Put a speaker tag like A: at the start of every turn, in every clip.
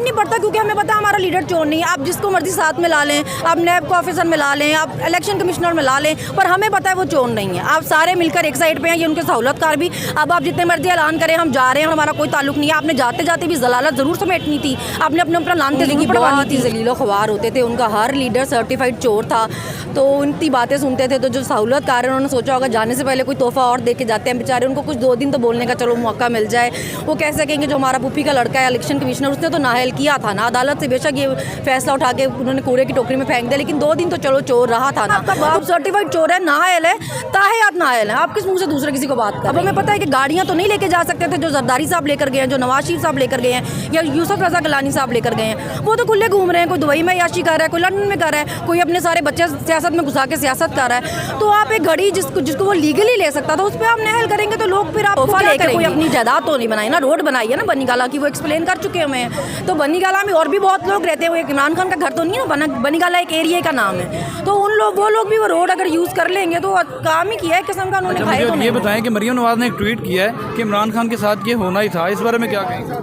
A: फर्क नहीं पड़ता, क्योंकि हमें पता है हमारा लीडर चोर नहीं है। आप जिसको मर्जी साथ में ला लें, आप नैब को ऑफिसर में ला लें, आप इलेक्शन कमिश्नर में ला लें, पर हमें पता है वो चोर नहीं है। आप सारे मिलकर एक साइड पे हैं, ये उनके सहूलतकार भी। अब आप जितने मर्जी ऐलान करें हम जा रहे हैं, हमारा कोई ताल्लुक नहीं है। आपने जाते जाते भी जलालत ज़रूर समेटनी थी, आपने अपने ऊपर लानते ज़रूर पड़वानी थी। जलीलो ख्वार होते थे, उनका हर लीडर सर्टिफाइड चोर था, तो उनकी बातें सुनते थे। तो जो सहूलतकार है उन्होंने सोचा होगा जाने से पहले कोई तोहफा और दे के जाते हैं बेचारे, उनको कुछ 2 दिन तो बोलने का चलो मौका मिल जाए। वो कह सकेंगे जो हमारा पुप्पी का लड़का है इलेक्शन कमिश्नर, उसने तो नाअहल किया था ना, अदालत से बेशक ये फैसला उठा के उन्होंने कूड़े की टोकरी में फेंक दिया, लेकिन 2 दिन तो चलो चोर रहा था ना। आपका बाप सर्टिफाइड चोर है, नाअहल है, ताहयात नाअहल है, आप किस मुंह से दूसरे किसी को बात कर। अब हमें पता है कि गाड़ियाँ तो नहीं लेके जा सकते थे जो जरदारी साहब लेकर गए हैं, जो नवाज शरीफ साहब लेकर गए हैं, या यूसुफ रजा गिलानी साहब लेकर गए हैं। वो तो खुले घूम रहे हैं, कोई दुबई में याशी कर रहा है, कोई लंदन में कर रहा है, कोई अपने सारे बच्चे सियासत में घुसा के सियासत कर रहा है। तो आप एक घड़ी जिसको वो लीगली ले सकता था, उस पर आप नाअहल करेंगे तो लोग फिर आप कोई अपनी जायदाद तो नहीं बनाई ना, रोड बनाई है ना बनी गाला की, वो एक्सप्लेन कर चुके हुए हैं। तो बनी गाला में और भी बहुत लोग रहते हैं, वो एक इमरान खान का घर तो नहीं है ना, बनी गाला एक एरिया का नाम है। तो वो लोग भी वो रोड अगर यूज़ कर लेंगे तो काम ही किया है किस्म का उन्होंने खाया। तो
B: ये बताएं कि मरियम नवाज ने एक ट्वीट किया है कि इमरान खान के साथ ये होना ही था, इस बारे में क्या कहेंगे?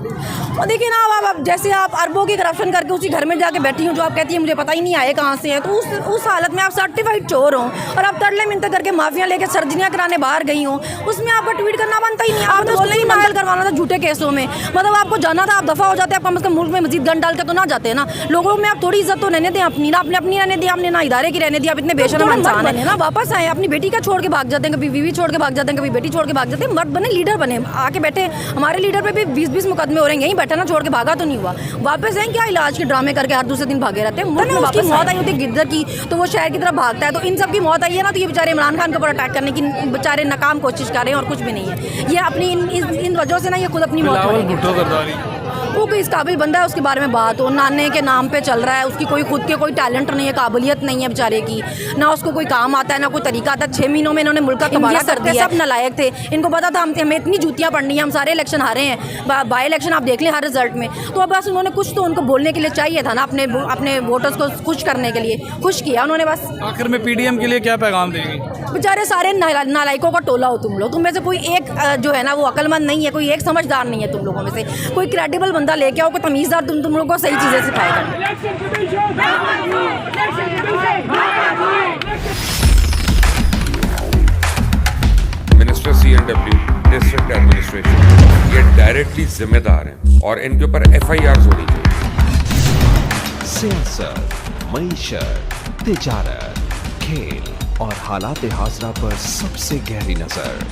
A: और देखिए ना, अब जैसे आप अरबों की करप्शन करके उसी घर में जाके बैठी हूँ, जो आप कहती है मुझे पता ही नहीं आए कहाँ से हैं, तो उस हालत में आप सर्टिफाइड चोर हो और आप तरले मिनते करके माफिया लेके सर्जरियाँ कराने बाहर गई हो, उसमें आपका ट्वीट करना बनता ही नहीं। आपने बोलना ही नाअहल करवाना था झूठे केसों में, मतलब आपको जाना था, आप दफा हो जाते, आप कम से कम मुल्क में मजीद गन डाल के तो ना जाते ना। लोगों में आप थोड़ी इज्जत तो रहने दें अपनी, ना अपनी रहने दी, आपने ना इदारे की रहने दी। आप इतने बेशरम इंसान है ना, वापस आए, अपनी बेटी का छोड़ के भाग जाते हैं, कभी बीवी छोड़ के भाग जाते हैं, कभी बेटी छोड़ के भाग जाते हैं। मर्द बने, लीडर बने, आके बैठे। हमारे लीडर पे भी 20-20 मुकदमे हो रहे हैं, यहीं बैठा ना, छोड़ के भागा तो नहीं हुआ। वापस हैं क्या इलाज के ड्रामे करके हर दूसरे दिन भागे रहते हैं। उसकी मौत आई होती है गिद्दर की, तो वो शहर की तरफ भागता है। तो इन सब की मौत आई है ना, तो ये बेचारे इमरान खान के ऊपर अटैक करने की बेचारे नाकाम कोशिश कर रहे हैं और कुछ भी नहीं है। ये अपनी इन वजहों से ना ये खुद अपनी मौत वो कोई इस काबिल बंदा है उसके बारे में बात हो, नाने के नाम पे चल रहा है, उसकी कोई खुद के कोई टैलेंट नहीं है, काबिलियत नहीं है बेचारे की, ना उसको कोई काम आता है ना कोई तरीका आता है। 6 महीनों में इन्होंने मुल्क का तबादला कर दिया। सब नालायक थे, इनको पता था हमें इतनी जूतियाँ पड़नी है, हम सारे इलेक्शन हारे हैं, बाई इलेक्शन आप देख लें हर रिजल्ट में। तो अब बस उन्होंने कुछ तो उनको बोलने के लिए चाहिए था ना, अपने वोटर्स को खुश करने के लिए, खुश किया उन्होंने बस।
B: आखिर में पीडीएम के लिए क्या पैगाम देंगे?
A: बेचारे सारे नालायकों का टोला हो तुम लोग, तुम में से कोई एक जो है ना वो अकलमंद नहीं है, कोई एक समझदार नहीं है तुम लोगों में से। कोई क्रेडिबल बंदा लेके आओ, कोई तमीज़दार तुम लोगों को सही चीज़ें सिखाएगा।
C: मिनिस्टर CNW डिस्ट्रिक्ट एडमिनिस्ट्रेशन ये डायरेक्टली जिम्मेदार हैं और इनके ऊपर FIR होनी चाहिए।
D: सियासत, मईशत, तिजारत, खेल और हालात हाज़रा पर सबसे गहरी नजर,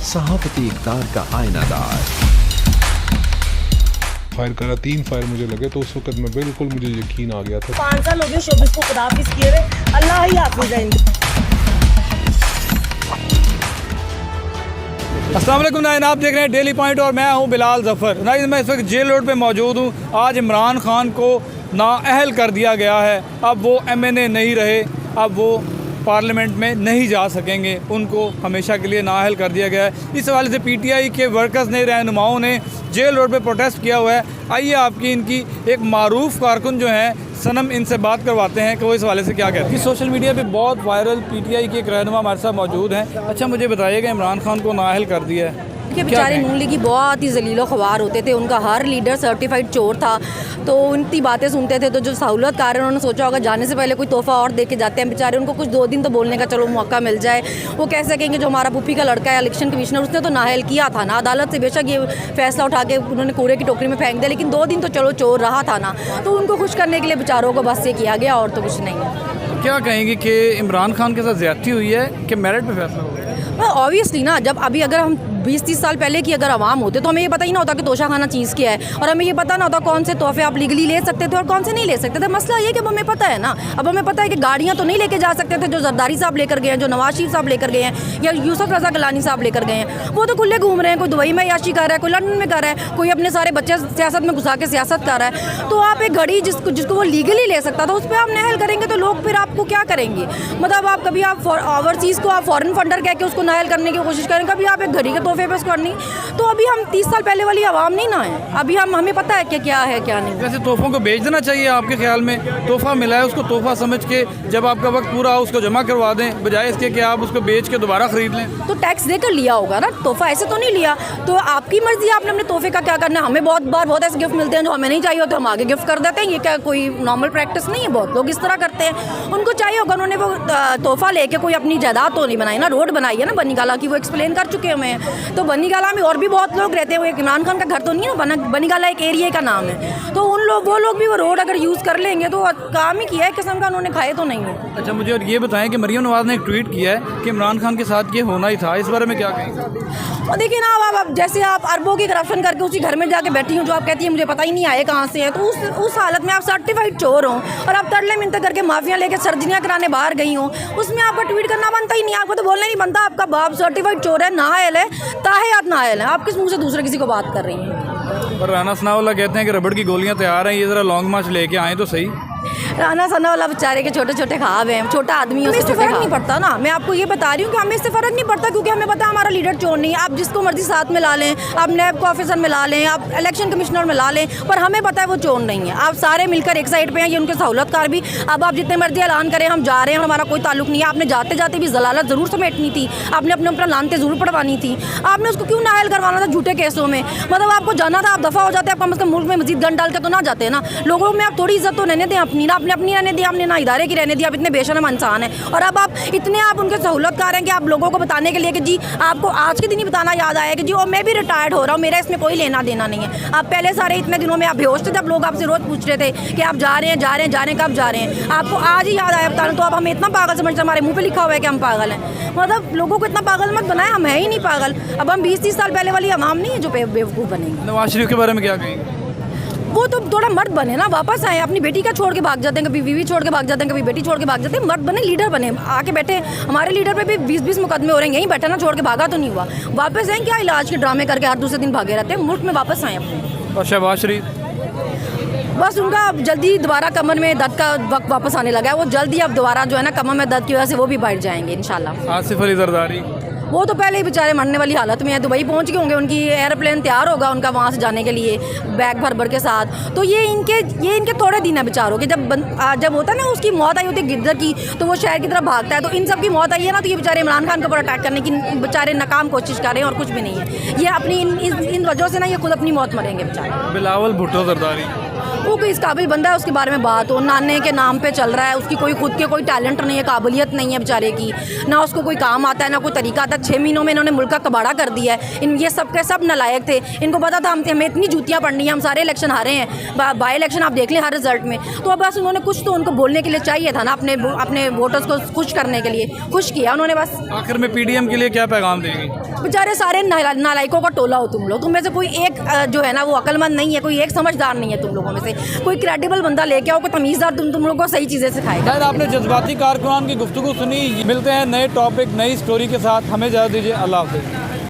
D: सहाफती इक़दार का आईनादार।
E: फायर करा, 3 फायर मुझे लगे, तो उस वक्त मैं बिल्कुल, मुझे यकीन आ गया था।
F: 5 साल हो गए शोबिस को खुदा हाफिज़ किए हुए, अल्लाह ही हाफिज़ है इनके।
B: अस्सलाम वालेकुम नाज़रीन, आप देख रहे हैं डेली पॉइंट और मैं हूं बिलाल ज़फ़र। नाज़रीन, मैं इस वक्त जेल रोड पे मौजूद हूं। आज इमरान खान को नाअहल कर दिया गया है, अब वो MNA नहीं रहे, अब वो पार्लियामेंट में नहीं जा सकेंगे, उनको हमेशा के लिए नाअहल कर दिया गया है। इस हवाले से PTI के वर्कर्स ने, रहनुमाओं ने जेल रोड पे प्रोटेस्ट किया हुआ है। आइए आपकी इनकी एक मारूफ कारकुन जो हैं सनम, इनसे बात करवाते हैं कि वो इस हवाले से क्या कहते हैं। सोशल मीडिया पे बहुत वायरल PTI के एक रहनुमा हमारे साथ मौजूद हैं। अच्छा, मुझे बताइएगा, इमरान खान को नाअहल कर दिया है,
A: कि बेचारे नून लीगी बहुत ही जलीलो ख्वार होते थे, उनका हर लीडर सर्टिफाइड चोर था, तो उनकी बातें सुनते थे। तो जो सहूलतकार है उन्होंने सोचा होगा जाने से पहले कोई तोहफा और दे के जाते हैं बेचारे, उनको कुछ 2 दिन तो बोलने का चलो मौका मिल जाए। वो कह सकेंगे जो हमारा पुप्पी का लड़का है इलेक्शन कमिश्नर, उसने तो नाअहल किया था ना, अदालत से बेशक ये फैसला उठा के उन्होंने कूड़े की टोकरी में फेंक दिया, लेकिन 2 दिन तो चलो चोर रहा था ना। तो उनको खुश करने के लिए बेचारों को बस ये किया गया और तो कुछ नहीं है।
B: क्या कहेंगे कि इमरान खान के साथ ज़्यादती हुई है कि मेरिट पे फैसला हो गया?
A: ऑब्वियसली ना, जब अभी अगर हम 20-30 साल पहले की अगर आवाम होते तो हमें ये पता ही ना होता कि तोशा खाना चीज़ क्या है, और हमें ये पता ना होता कौन से तोहफे आप लीगली ले सकते थे और कौन से नहीं ले सकते थे। मसला ये कि अब हमें पता है ना, अब हमें पता है कि गाड़ियाँ तो नहीं लेके जा सकते थे जो जरदारी साहब लेकर गए हैं, जो नवाज शरीफ साहब लेकर गए हैं, या यूसुफ रजा गिलानी साहब लेकर गए हैं। वो तो खुले घूम रहे हैं, कोई दुबई में याशी कर रहा है, कोई लंदन में कर रहा है, कोई अपने सारे बच्चे सियासत में घुसा के सियासत कर रहा है। तो आप एक घड़ी जिसको वो लीगली ले सकता था, उस पर आप नाअहल करेंगे तो लोग फिर आपको क्या करेंगे? मतलब आप कभी आप ओवरसीज़ को आप फॉरेन फंडर कह के उसको नाअहल करने की कोशिश करें, कभी आप एक घड़ी के तोहफे पे उसको नहीं। तो अभी हम 30 साल पहले वाली आवाम नहीं ना है, अभी हमें पता है कि क्या है क्या नहीं।
B: वैसे तोहफों को बेच देना चाहिए आपके ख्याल में? तोहफा मिला है उसको तोहफा समझ के जब आपका वक्त पूरा हो उसको जमा करवा दें, बजाय इसके कि आप उसको बेच के दोबारा ख़रीद लें।
A: तो टैक्स देकर लिया होगा ना, तोहफा ऐसे तो नहीं लिया। तो आपकी मर्जी है, आपने अपने तोहफे का क्या करना है। हमें बहुत ऐसे गिफ्ट मिलते हैं जो हमें नहीं चाहिए होते, हम आगे गिफ्ट कर देते हैं। ये क्या कोई नॉर्मल प्रैक्टिस नहीं है? बहुत लोग इस तरह करते हैं। उनको चाहिए होगा, उन्होंने वो तोहफा लेके कोई अपनी जायदाद तो नहीं बनाई ना, रोड बनाई है ना बनीगाला की, वो एक्सप्लेन कर चुके हैं। तो बनीगाला में और भी बहुत लोग रहते हैं, वो एक इमरान खान का घर तो नहीं है ना, बनीगाला एक एरिया का नाम है। तो वो लोग भी वो रोड अगर यूज़ कर लेंगे तो काम ही किया है, किस्म का उन्होंने खाए तो नहीं है।
B: अच्छा, मुझे और ये बताएं कि मरियम नवाज़ ने एक ट्वीट किया है कि इमरान खान के साथ ये होना ही था, इस बारे में क्या कहेंगे?
A: और देखिए ना, अब जैसे आप अरबों की करप्शन करके उसी घर में जाके बैठी हूँ जो आप कहती है मुझे पता ही नहीं आए कहाँ से है, तो उस हालत में आप सर्टिफाइड चोर हो और आप तरले मिनते करके माफिया लेके सर्जरियाँ कराने बाहर गई हो, उसमें आपका ट्वीट करना बनता ही नहीं। आपको तो बोलना नहीं बनता, आपका बाप सर्टिफाइड चोर है, नाहल है, ताहयात नाहल है। आप किस मुँह से दूसरे किसी को बात कर रही हैं?
B: और राना सनाउल्लाह कहते हैं कि रबड़ की गोलियां तैयार हैं, ये ज़रा लॉन्ग मार्च लेके आएँ तो सही।
A: राना सनाउल्लाह बेचारे के छोटे छोटे ख्वाब हैं, छोटा आदमी है, इससे फ़र्क नहीं पड़ता ना। मैं आपको ये बता रही हूँ कि हमें इससे फ़र्क नहीं पड़ता, क्योंकि हमें पता है हमारा लीडर चोर नहीं है। आप जिसको मर्जी साथ में ला लें, आप नैब को ऑफिसर में ला लें, आप इलेक्शन कमिश्नर में ला लें, पर हमें पता है वो चोर नहीं है। आप सारे मिलकर एक साइड पे हैं, ये उनके सहूलतकार भी। अब आप जितने मर्जी ऐलान करें हम जा रहे हैं, हमारा कोई ताल्लुक नहीं है। आपने जाते जाते भी जलालत ज़रूर समेटनी थी, आपने अपने ऊपर लानतें ज़रूर पड़वानी थी। आपने उसको क्यों नाहल करवाना था झूठे केसों में? मतलब आपको जाना था, आप दफ़ा हो जाते, आप कम से कम मुल्क में मजीद गन डाल के तो ना जाते ना। लोगों में आप थोड़ी इज्जत तो रहने दें अपनी, ना आपने अपनी रहने दी, आपने ना इदारे की रहने दी। आप इतने बेशर्म इंसान हैं और अब आप इतने उनके सहूलतकार हैं कि आप लोगों को बताने के लिए कि जी आपको आज के दिन ही बताना याद आया कि जी और मैं भी रिटायर्ड हो रहा हूँ, मेरा इसमें कोई लेना देना नहीं है। आप पहले सारे इतने दिनों में आप बेहोश थे, जब लोग आपसे रोज़ पूछ रहे थे कि आप जा रहे हैं कब जा रहे हैं, आपको आज ही याद आया बताना। तो आप हमें इतना पागल समझते, हमारे मुँह पर लिखा हुआ है कि हम पागल हैं। मतलब लोगों को इतना पागल मत बनाए, हम है ही नहीं पागल। अब हम 20-30 साल पहले वाली अवाम नहीं है जो बेवकूफ़ बनेंगे।
B: नवाज शरीफ के बारे में क्या कहेंगे?
A: वो तो थोड़ा मर्द बने ना, वापस आए। अपनी बेटी का छोड़ के भाग जाते हैं, कभी बीवी छोड़ के भाग जाते हैं, कभी बेटी छोड़ के भाग जाते हैं। मर्द बने, लीडर बने, आके बैठे। हमारे लीडर पे भी 20-20 मुकदमे हो रहे हैं, यहीं बैठा ना, छोड़ के भागा तो नहीं हुआ। वापस आए, क्या इलाज के ड्रामे करके हर दूसरे दिन भागे रहते हैं, मुल्क में वापस आए अपने।
B: और शहबाज शरीफ?
A: बस उनका जल्दी दोबारा कमर में दर्द का वक्त वापस आने लगा है। वो जल्दी अब दोबारा जो है ना कमर में दर्द की वजह से वो भी बैठ जाएंगे इंशाल्लाह।
B: आसिफ अली जरदारी?
A: वो तो पहले ही बेचारे मरने वाली हालत में है, दुबई पहुंच गए होंगे, उनकी एयरप्लेन तैयार होगा उनका वहाँ से जाने के लिए बैग भर के साथ। तो ये इनके थोड़े दिन है बेचारों के। जब होता है ना उसकी मौत आई होती है गिद्दर की, तो वो शहर की तरफ भागता है। तो इन सब की मौत आई है ना, तो ये बेचारे इमरान खान के ऊपर अटैक करने की बेचारे नाकाम कोशिश कर रहे हैं और कुछ भी नहीं है। ये अपनी इन वजहों से ना ये खुद अपनी मौत मरेंगे बेचारे।
B: बिलावल भुट्टो जरदारी?
A: वो कोई इस काबिल बंदा है उसके बारे में बात हो, नाने के नाम पे चल रहा है, उसकी कोई खुद के कोई टैलेंट नहीं है, काबिलियत नहीं है बेचारे की, ना उसको कोई काम आता है ना कोई तरीका आता है। 6 महीनों में इन्होंने मुल्क का कबाड़ा कर दिया है। ये सब के सब नालायक थे, इनको पता था हमें इतनी जूतियाँ पड़नी है, हम सारे इलेक्शन हारे हैं, बाई इलेक्शन आप देख लें हर रिजल्ट में। तो अब बस उन्होंने कुछ तो उनको बोलने के लिए चाहिए था ना, अपने वोटर्स को खुश करने के लिए, खुश किया उन्होंने बस।
B: आखिर में PDM के लिए क्या पैगाम देंगे?
A: बेचारे सारे नालायकों का टोला हो तुम लोग, तुम में से कोई एक जो है ना वो अक्लमंद नहीं है, कोई एक समझदार नहीं है तुम लोगों में से। कोई क्रेडिबल बंदा लेके आओ, कोई तमीज़दार तुम लोगों को सही चीज़ें सिखाएगा।
B: शायद आपने जज्बाती कारकुनान की गुफ्तगू सुनी। मिलते हैं नए टॉपिक नई स्टोरी के साथ, हमें इजाज़त दीजिए, अल्लाह हाफ़िज़।